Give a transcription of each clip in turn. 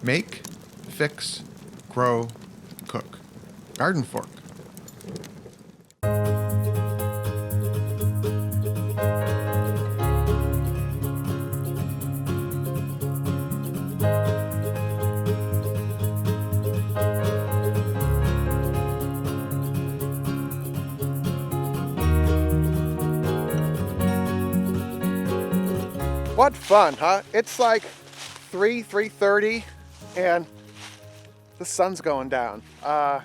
Make, fix, grow, cook. GardenFork. What fun, huh? It's like 3:30 and the sun's going down. I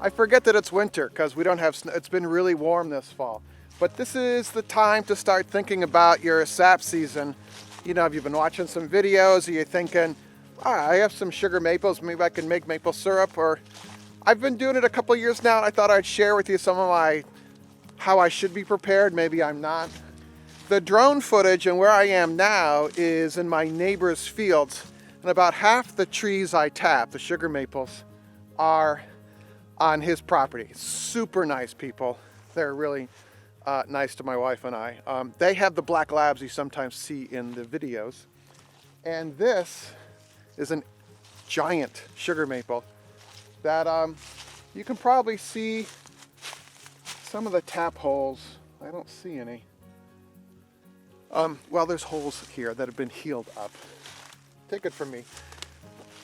forget that it's winter because we don't have snow. It's been really warm this fall. But this is the time to start thinking about your sap season. You know, if you've been watching some videos, or you're thinking, I have some sugar maples, maybe I can make maple syrup, or I've been doing it a couple years now and I thought I'd share with you some of how I should be prepared. Maybe I'm not. The drone footage and where I am now is in my neighbor's fields, and about half the trees I tap, the sugar maples, are on his property. Super nice people. They're really nice to my wife and I. They have the black labs you sometimes see in the videos. And this is a giant sugar maple that you can probably see some of the tap holes. I don't see any. Well, there's holes here that have been healed up. Take it from me.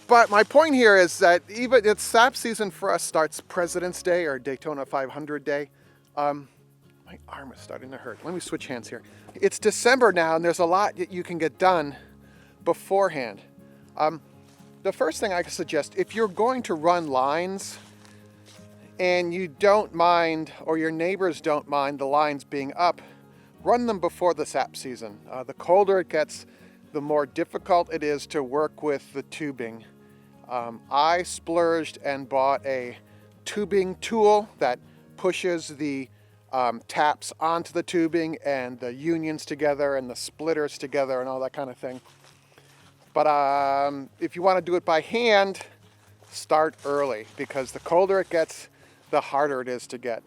But my point here is that even it's sap season for us starts President's Day or Daytona 500 Day. My arm is starting to hurt. Let me switch hands here. It's December now, and there's a lot that you can get done beforehand. The first thing I can suggest, if you're going to run lines and you don't mind, or your neighbors don't mind the lines being up, run them before the sap season. The colder it gets, the more difficult it is to work with the tubing. I splurged and bought a tubing tool that pushes the taps onto the tubing and the unions together and the splitters together and all that kind of thing. But if you want to do it by hand, start early, because the colder it gets, the harder it is to get.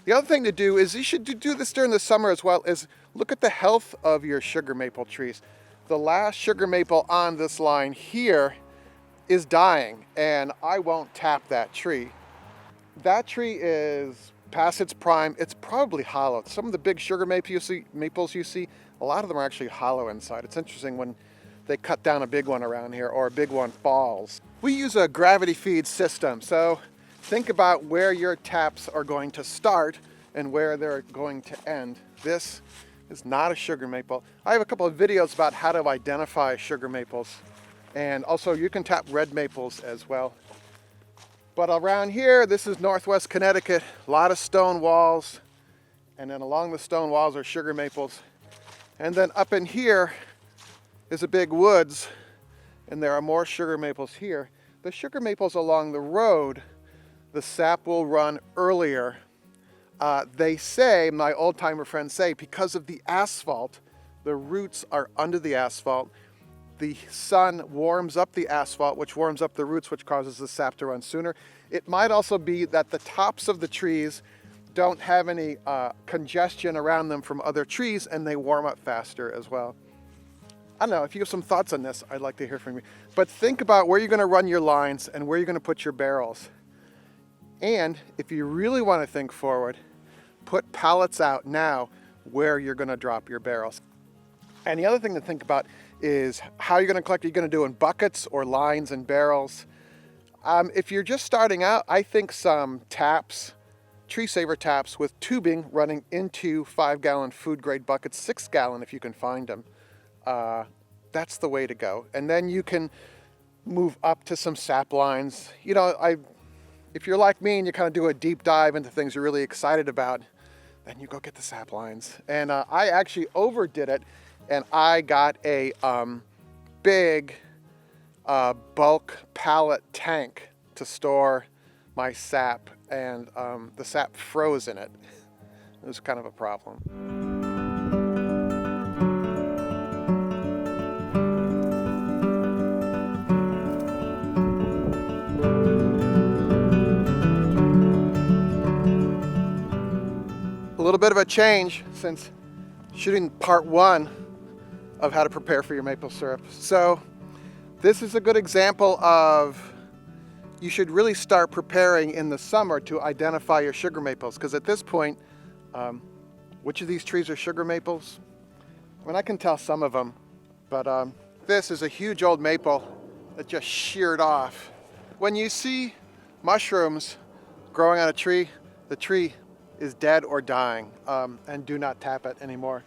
The other thing to do is, you should do this during the summer as well, is look at the health of your sugar maple trees. The last sugar maple on this line here is dying, and I won't tap that tree. That tree is past its prime. It's probably hollow. Some of the big sugar maples you see, a lot of them are actually hollow inside. It's interesting when they cut down a big one around here or a big one falls. We use a gravity feed system, so think about where your taps are going to start and where they're going to end. This is not a sugar maple. I have a couple of videos about how to identify sugar maples, and also you can tap red maples as well. But around here, this is Northwest Connecticut, a lot of stone walls, and then along the stone walls are sugar maples. And then up in here is a big woods, and there are more sugar maples here. The sugar maples along the road, the sap will run earlier. They say, my old timer friends say, because of the asphalt, the roots are under the asphalt. The sun warms up the asphalt, which warms up the roots, which causes the sap to run sooner. It might also be that the tops of the trees don't have any congestion around them from other trees, and they warm up faster as well. I don't know, if you have some thoughts on this, I'd like to hear from you. But think about where you're going to run your lines and where you're going to put your barrels. And if you really want to think forward, put pallets out now where you're going to drop your barrels. And the other thing to think about is how you're going to collect. Are you going to do in buckets or lines and barrels? If you're just starting out, I think some taps, tree saver taps with tubing running into 5-gallon food grade buckets, 6-gallon if you can find them. That's the way to go. And then you can move up to some sap lines. You know, if you're like me and you kind of do a deep dive into things you're really excited about, then you go get the sap lines. And I actually overdid it, and I got a big bulk pallet tank to store my sap, and the sap froze in it. It was kind of a problem. A little bit of a change since shooting part one of how to prepare for your maple syrup. So this is a good example of you should really start preparing in the summer to identify your sugar maples, because at this point, which of these trees are sugar maples? I mean, I can tell some of them, but this is a huge old maple that just sheared off. When you see mushrooms growing on a tree, the tree is dead or dying, and do not tap it anymore.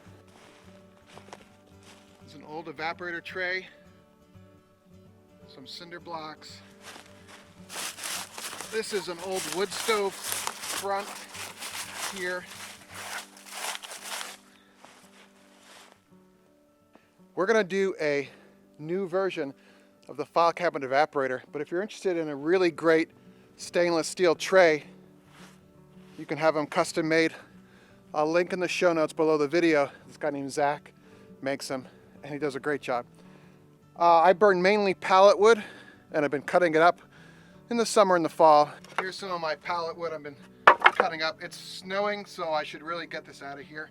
It's an old evaporator tray, some cinder blocks. This is an old wood stove front here. We're going to do a new version of the file cabinet evaporator, but if you're interested in a really great stainless steel tray, you can have them custom made. I'll link in the show notes below the video. This guy named Zach makes them, and he does a great job. I burn mainly pallet wood, and I've been cutting it up in the summer and the fall. Here's some of my pallet wood I've been cutting up. It's snowing, so I should really get this out of here.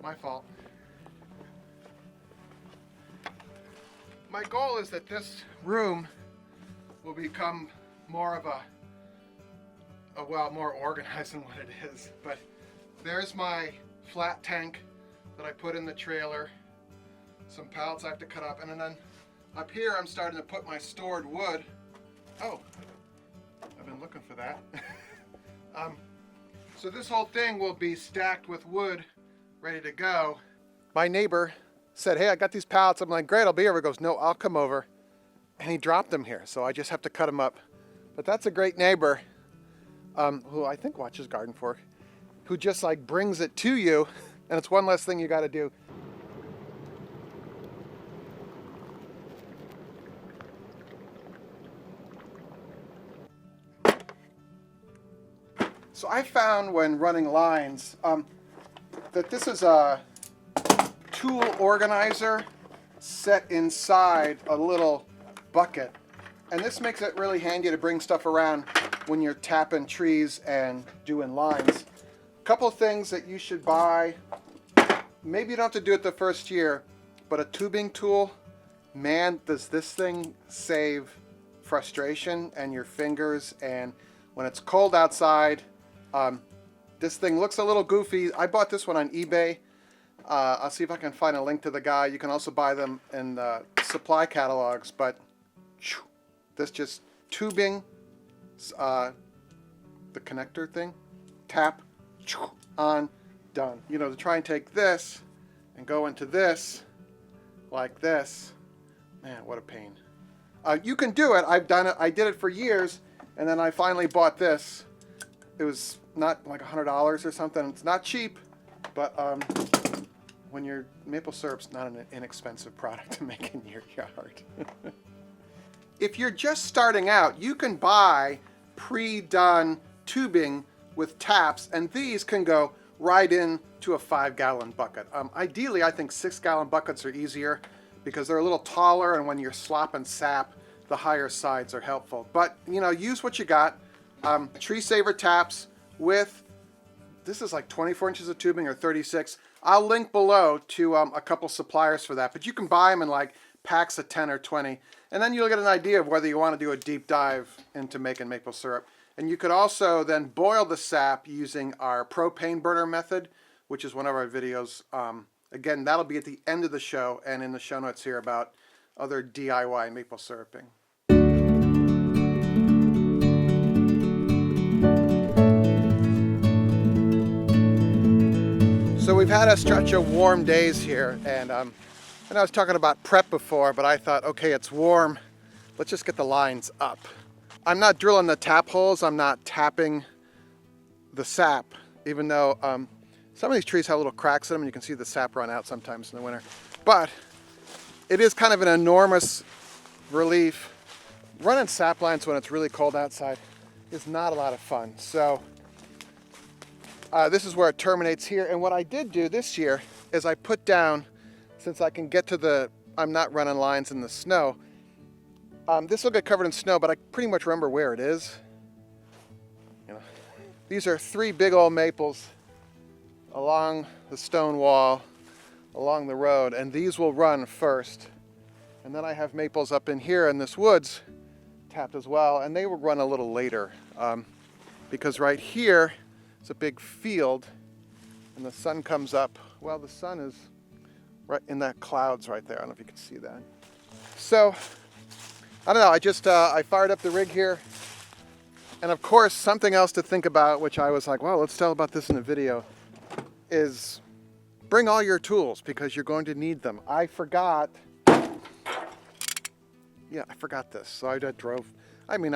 My fault. My goal is that this room will become more of more organized than what it is. But there's my flat tank that I put in the trailer, some pallets I have to cut up, and then up here I'm starting to put my stored wood. Oh, I've been looking for that. So this whole thing will be stacked with wood, ready to go. My neighbor said, hey, I got these pallets. I'm like, great, I'll be here. He goes, no, I'll come over. And he dropped them here, so I just have to cut them up. But that's a great neighbor, who I think watches GardenFork, who just like brings it to you, and it's one less thing you got to do. So I found when running lines that this is a tool organizer set inside a little bucket. And this makes it really handy to bring stuff around when you're tapping trees and doing lines. A couple of things that you should buy. Maybe you don't have to do it the first year, but a tubing tool. Man, does this thing save frustration and your fingers. And when it's cold outside, this thing looks a little goofy. I bought this one on eBay. I'll see if I can find a link to the guy. You can also buy them in supply catalogs, but this just tubing, the connector thing, tap, on, done. You know, to try and take this and go into this like this, man, what a pain. You can do it. I've done it. I did it for years, and then I finally bought this. It was not like $100 or something. It's not cheap, but when your maple syrup's not an inexpensive product to make in your yard. If you're just starting out, you can buy pre-done tubing with taps, and these can go right into a 5-gallon bucket. Ideally, I think 6-gallon buckets are easier because they're a little taller, and when you're slopping sap, the higher sides are helpful. But, you know, use what you got. Tree saver taps with, this is like 24 inches of tubing or 36. I'll link below to a couple suppliers for that, but you can buy them in like packs of 10 or 20, and then you'll get an idea of whether you want to do a deep dive into making maple syrup. And you could also then boil the sap using our propane burner method, which is one of our videos. Again, that'll be at the end of the show and in the show notes here about other DIY maple syruping. So we've had a stretch of warm days here, and I was talking about prep before, but I thought, okay, it's warm, let's just get the lines up. I'm not drilling the tap holes, I'm not tapping the sap, even though some of these trees have little cracks in them and you can see the sap run out sometimes in the winter. But it is kind of an enormous relief. Running sap lines when it's really cold outside is not a lot of fun. So this is where it terminates here. And what I did do this year is I put down, since I can get to I'm not running lines in the snow. This will get covered in snow, but I pretty much remember where it is. You know, these are 3 big old maples along the stone wall along the road, and these will run first. And then I have maples up in here in this woods tapped as well, and they will run a little later because right here is a big field and the sun comes up. Well, the sun is right in that clouds right there. I don't know if you can see that. So, I don't know, I fired up the rig here. And of course, something else to think about, which I was like, well, let's tell about this in a video, is bring all your tools because you're going to need them. I forgot this. So I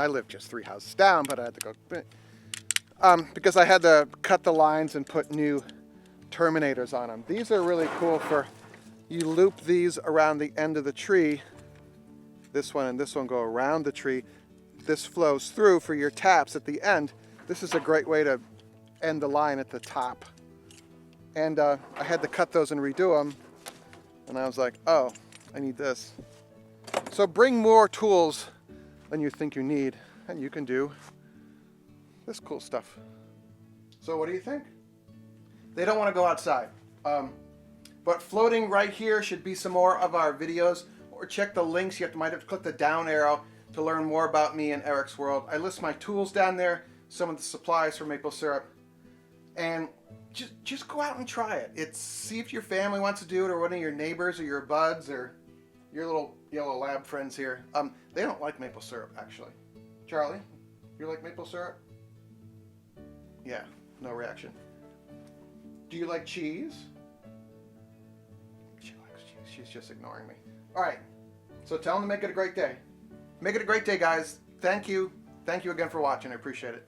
live just 3 houses down, but I had to go, because I had to cut the lines and put new terminators on them. These are really cool you loop these around the end of the tree. This one and this one go around the tree. This flows through for your taps at the end. This is a great way to end the line at the top. And I had to cut those and redo them. And I was like, oh, I need this. So bring more tools than you think you need, and you can do this cool stuff. So what do you think? They don't want to go outside. But floating right here should be some more of our videos. Or check the links. Might have to click the down arrow to learn more about me and Eric's world. I list my tools down there, some of the supplies for maple syrup, and just go out and try it. See if your family wants to do it, or one of your neighbors, or your buds, or your little yellow lab friends here. They don't like maple syrup, actually. Charlie, you like maple syrup? Yeah, no reaction. Do you like cheese? She likes cheese. She's just ignoring me. All right, so tell them to make it a great day. Make it a great day, guys. Thank you. Thank you again for watching. I appreciate it.